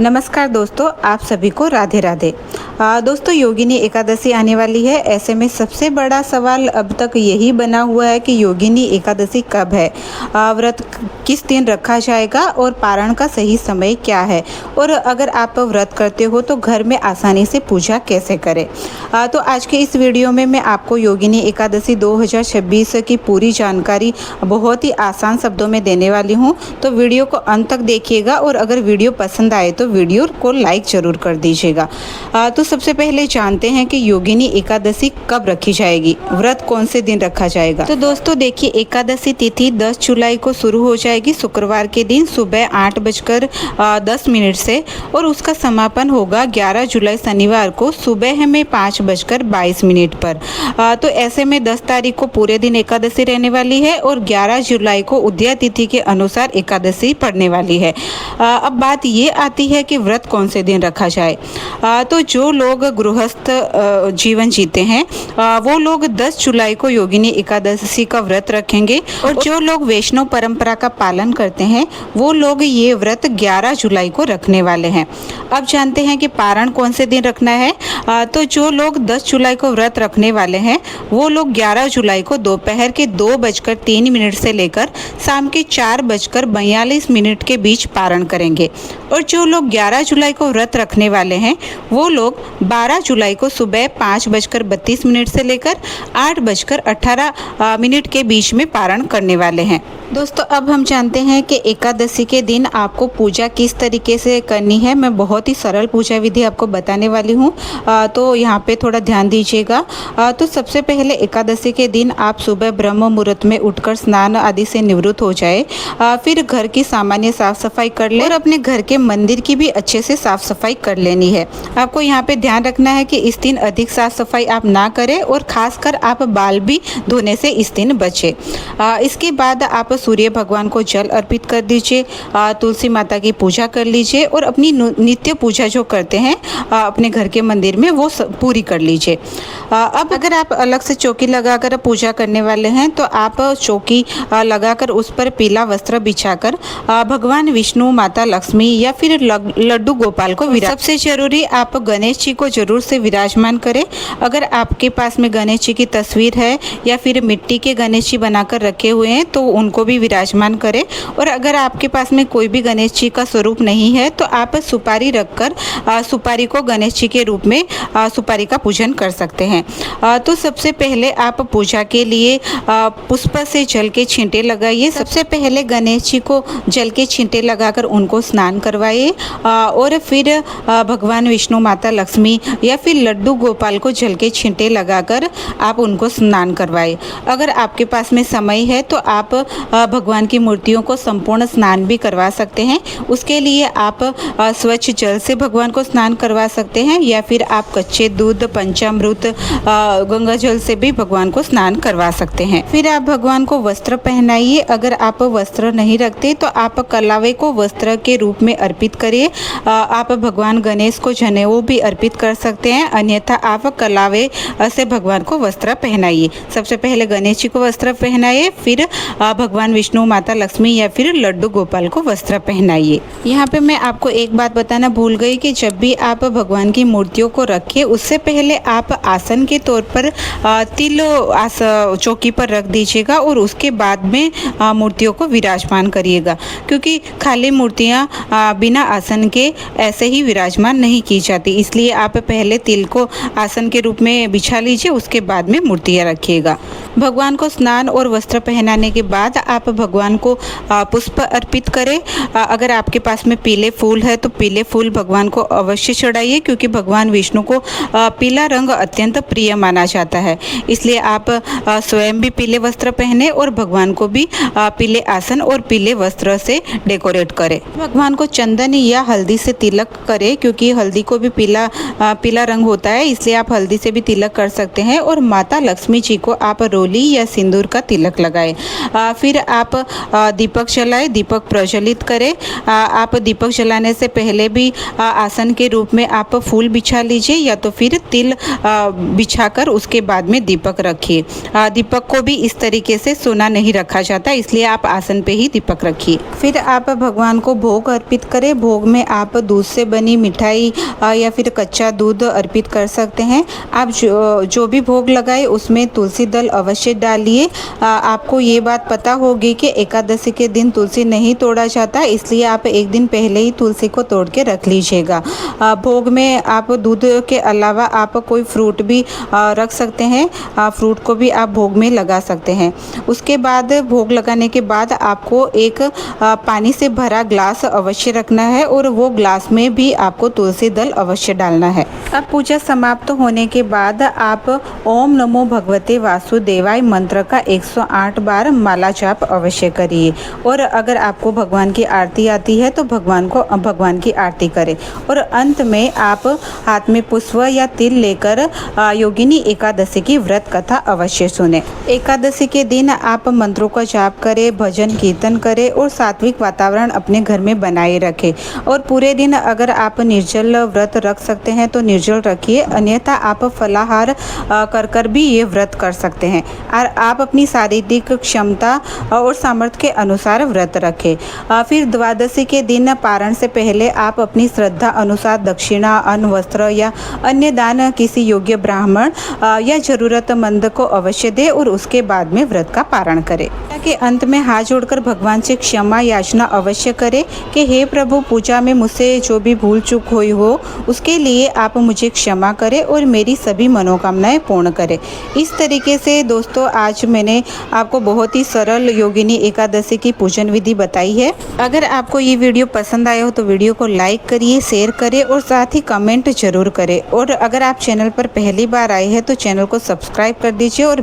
नमस्कार दोस्तों, आप सभी को राधे राधे। दोस्तों, योगिनी एकादशी आने वाली है। ऐसे में सबसे बड़ा सवाल अब तक यही बना हुआ है कि योगिनी एकादशी कब है, व्रत किस दिन रखा जाएगा और पारण का सही समय क्या है, और अगर आप व्रत करते हो तो घर में आसानी से पूजा कैसे करें। तो आज के इस वीडियो में मैं आपको योगिनी एकादशी 2026 की पूरी जानकारी बहुत ही आसान शब्दों में देने वाली हूँ। तो वीडियो को अंत तक देखिएगा और अगर वीडियो पसंद आए तो वीडियो को लाइक जरूर कर दीजिएगा। तो सबसे पहले जानते हैं कि योगिनी एकादशी कब रखी जाएगी, व्रत कौन से दिन रखा जाएगा। तो दोस्तों देखिए, एकादशी तिथि 10 जुलाई को शुरू हो जाएगी शुक्रवार के दिन सुबह 8:10 से, और उसका समापन होगा 11 जुलाई शनिवार को सुबह में 5:22 पर। तो ऐसे में 10 तारीख को पूरे दिन एकादशी रहने वाली है और 11 जुलाई को उदया तिथि के अनुसार एकादशी पड़ने वाली है। अब बात ये आती है कि व्रत कौन से दिन रखा जाए। तो जो लोग गृहस्थ जीवन जीते हैं वो लोग 10 जुलाई को योगिनी एकादशी का व्रत रखेंगे, और जो लोग वैष्णव परंपरा का पालन करते हैं वो लोग ये व्रत 11 जुलाई को रखने वाले हैं। अब जानते हैं कि पारण कौन से दिन रखना है। तो जो लोग 10 जुलाई को व्रत रखने वाले हैं वो लोग 11 जुलाई को दोपहर के 2:03 से लेकर शाम के 4:42 के बीच पारण करेंगे, और जो लोग 11 जुलाई को व्रत रखने वाले हैं वो लोग 12 जुलाई को सुबह 5:32 से लेकर 8:18 के बीच में पारण करने वाले हैं। दोस्तों, अब हम जानते हैं कि एकादशी के दिन आपको पूजा किस तरीके से करनी है। मैं बहुत ही सरल पूजा विधि आपको बताने वाली हूँ, तो यहाँ पे थोड़ा ध्यान दीजिएगा। तो सबसे पहले एकादशी के दिन आप सुबह ब्रह्म मुहूर्त में उठकर स्नान आदि से निवृत्त हो जाए, फिर घर की सामान्य साफ सफाई कर ले और अपने घर के मंदिर की भी अच्छे से साफ सफाई कर लेनी है। आपको यहाँ पे ध्यान रखना है कि इस दिन अधिक साफ सफाई आप ना करें, और खासकर आप बाल भी धोने से इस दिन बचे। इसके बाद आप सूर्य भगवान को जल अर्पित कर दीजिए, तुलसी माता की पूजा कर लीजिए, और अपनी नित्य पूजा जो करते हैं अपने घर के मंदिर में वो पूरी कर लीजिए। अब अगर आप अलग से चौकी लगाकर पूजा करने वाले हैं तो आप चौकी लगाकर उस पर पीला वस्त्र बिछाकर भगवान विष्णु, माता लक्ष्मी या फिर लड्डू गोपाल को सबसे जरूरी आप गणेश जी को जरूर से विराजमान करें। अगर आपके पास में गणेश जी की तस्वीर है या फिर मिट्टी के गणेश जी बनाकर रखे हुए हैं तो उनको भी विराजमान करें, और अगर आपके पास में कोई भी गणेश जी का स्वरूप नहीं है तो आप सुपारी रखकर सुपारी को गणेश जी के रूप में सुपारी का पूजन कर सकते हैं। तो सबसे पहले आप पूजा के लिए पुष्प से जल के छींटे लगाइए। सबसे पहले गणेश जी को जल के छींटे लगाकर उनको स्नान करवाइए, और फिर भगवान विष्णु, माता लक्ष्मी या फिर लड्डू गोपाल को जल के छींटे लगाकर आप उनको स्नान करवाइए। अगर आपके पास में समय है तो आप भगवान की मूर्तियों को संपूर्ण स्नान भी करवा सकते हैं। उसके लिए आप स्वच्छ जल से भगवान को स्नान करवा सकते हैं, या फिर आप कच्चे दूध, पंचामृत, गंगा जल से भी भगवान को स्नान करवा सकते हैं। फिर आप भगवान को वस्त्र पहनाइए। अगर आप वस्त्र नहीं रखते तो आप कलावे को वस्त्र के रूप में अर्पित करिए। आप भगवान गणेश को जनेऊ भी अर्पित कर सकते हैं, अन्यथा आप कलावे से भगवान को वस्त्र पहनाइए। सबसे पहले गणेश जी को वस्त्र पहनाइए, फिर भगवान विष्णु, माता लक्ष्मी या फिर लड्डू गोपाल को वस्त्र पहनाइए। यहाँ पे मैं आपको एक बात बताना भूल गई कि जब भी आप भगवान की मूर्तियों को रखें उससे पहले आप आसन के तौर पर तिल चौकी पर रख दीजिएगा, और उसके बाद में मूर्तियों को विराजमान करिएगा, क्योंकि खाली मूर्तियाँ बिना आसन के ऐसे ही विराजमान नहीं की जाती। इसलिए आप पहले तिल को आसन के रूप में बिछा लीजिए, उसके बाद में मूर्तियाँ रखिएगा। भगवान को स्नान और वस्त्र पहनाने के बाद आप भगवान को पुष्प अर्पित करें। अगर आपके पास में पीले फूल है तो पीले फूल भगवान को अवश्य चढ़ाइए, क्योंकि भगवान विष्णु को पीला रंग अत्यंत प्रिय माना जाता है। इसलिए आप स्वयं भी पीले वस्त्र पहने और भगवान को भी पीले आसन और पीले वस्त्र से डेकोरेट करें। भगवान को चंदन या हल्दी से तिलक करें, क्योंकि हल्दी को भी पीला रंग होता है, इसलिए आप हल्दी से भी तिलक कर सकते हैं। और माता लक्ष्मी जी को आप रोली या सिंदूर का तिलक लगाएं। फिर आप दीपक जलाएं, दीपक प्रज्वलित करें। आप दीपक जलाने से पहले भी आसन के रूप में आप फूल बिछा लीजिए या तो फिर तिल बिछाकर उसके बाद में दीपक रखिए। दीपक को भी इस तरीके से सोना नहीं रखा जाता, इसलिए आप आसन पे ही दीपक रखिए। फिर आप भगवान को भोग अर्पित करें। भोग में आप दूध से बनी मिठाई या फिर कच्चा दूध अर्पित कर सकते हैं। आप जो भी भोग लगाए उसमें तुलसी दल अवश्य डालिए। आपको ये बात पता होगी कि एकादशी के दिन तुलसी नहीं तोड़ा जाता, इसलिए आप एक दिन पहले ही तुलसी को तोड़ के रख लीजिएगा। भोग में आप दूध के अलावा आप कोई फ्रूट भी रख सकते हैं, फ्रूट को भी आप भोग में लगा सकते हैं। उसके बाद भोग लगाने के बाद आपको एक पानी से भरा ग्लास अवश्य रखना है और वो ग्लास में भी आपको तुलसी दल अवश्य डालना है। अब पूजा समाप्त होने के बाद आप ओम नमो भगवते वासुदेवाय मंत्र का 108 बार माला जाप अवश्य करिए। और अगर आपको भगवान की आरती आती है तो भगवान की आरती करें। और अंत में आप हाथ में पुष्प या तिल लेकर योगिनी एकादशी की व्रत कथा अवश्य सुने। एकादशी के दिन आप मंत्रों का जाप करें, भजन कीर्तन करें और सात्विक वातावरण अपने घर में बनाए रखें। और पूरे दिन अगर आप निर्जल व्रत रख सकते हैं तो निर्जल रखिए, अन्यथा आप फलाहार कर भी ये व्रत कर सकते हैं। और आप अपनी शारीरिक क्षमता और सामर्थ्य के अनुसार व्रत रखें। फिर द्वादशी के दिन पारण से पहले आप अपनी श्रद्धा अनुसार दक्षिणा, अन्न, वस्त्र या अन्य दान किसी योग्य ब्राह्मण या जरूरतमंद को अवश्य दे और उसके बाद में व्रत का पारण करें। के अंत में हाथ जोड़कर भगवान से क्षमा याचना अवश्य करें कि हे प्रभु, पूजा में मुझसे जो भी भूल चूक हुई हो उसके लिए आप मुझे क्षमा करें और मेरी सभी मनोकामनाएं पूर्ण करें। इस तरीके से दोस्तों आज मैंने आपको बहुत ही सरल योगिनी एकादशी की पूजन विधि बताई है। अगर आपको ये वीडियो पसंद आया हो तो वीडियो को लाइक करिए, शेयर करें और साथ ही कमेंट जरूर करें। और अगर आप चैनल पर पहली बार आए हैं तो चैनल को सब्सक्राइब कर दीजिए और